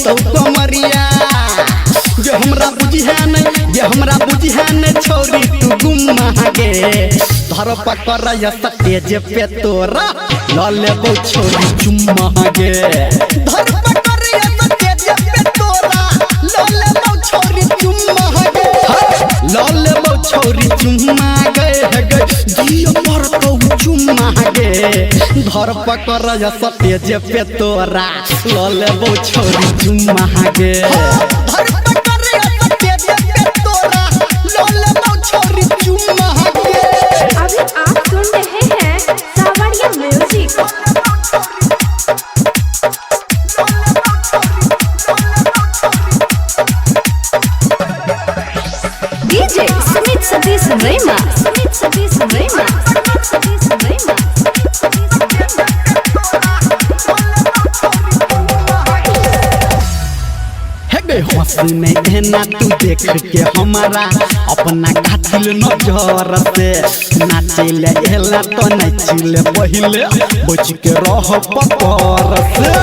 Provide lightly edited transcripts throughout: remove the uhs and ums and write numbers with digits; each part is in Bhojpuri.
तो कमरिया जे हमरा बुझी है न छोरी तू गुम्मा गे धर पकड़ या स्टेज पे तोरा ल लेबो छोरी चुम्मा गे धर पकड़ या स्टेज पे तोरा ल लेबो छोरी चुम्मा गे ल लेबो छोरी चुम्मा गे दियो पर तो चुम्मा गे धर पकड़ या स्टेज पे तोरा ल लेबो छोरी चुम्मा गे धर पकड़ या स्टेज पे तोरा ल लेबो छोरी चुम्मा गे। अभी आप सुन रहे हैं सावरिया म्यूजिक। डीजे सुमित सतीश रैमा। हंसने एना तू देख के हमारा अपना कातिल नजर से नाचेले एला तो नाचिले पहिले बच के रह पकर से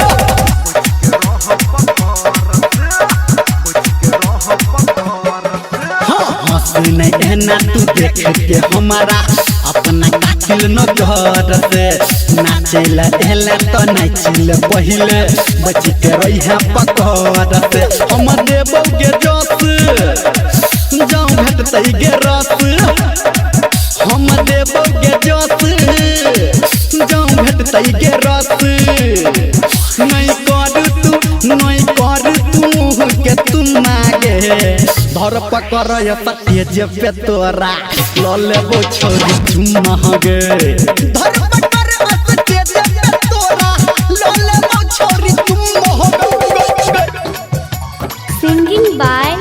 हंसने एना तू देख के हमारा अपना कातिल नजर से नाचेले एला तो नाचिले पहिले बच के रह पकर से हम देबो गे जस जाऊं भेटतै गे रस हम देबो गे जस जाऊं भेटतै गे रस नहीं कर तू के तुम मागे धर पकड़ या स्टेज पे तोरा ल लेबो छोरी चुम्मा गे धर पकड़ या स्टेज पे तोरा ल लेबो छोरी चुम्मा गे। Singing by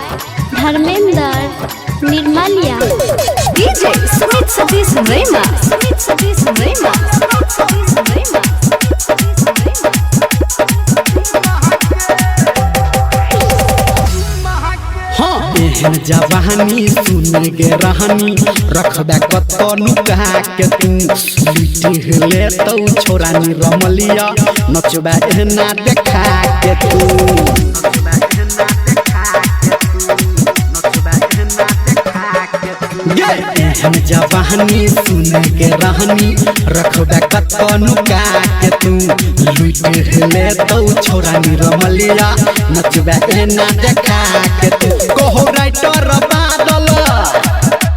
Dharmendra Nirmaliya. DJ Sumit Satish Raima. एहन जवानी सुन गे रहनी रखबे कतो नुका के तू लिटी ले तो छोरा नी रमलिया नचबे एहना देखा के तू एहन जवानी सुन के रहनी रखबे कतो नुका के तू लिटी ले तो छोरा नी रमलिया नचबे एहना देखा के तू कहो राइटर बादल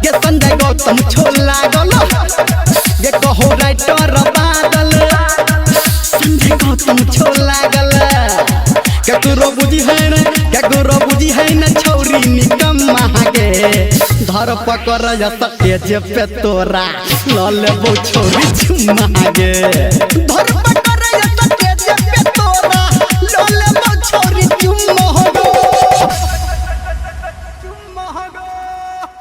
गे संजय गौतम छोला गल गे कहो राइटर बादल संजय गौतम छोला गल केकरो बुझी है न छौरी निकम्मा गे धर पकड़ या स्टेज पे तोरा ल लेबो छोरी चुम्मा गे धर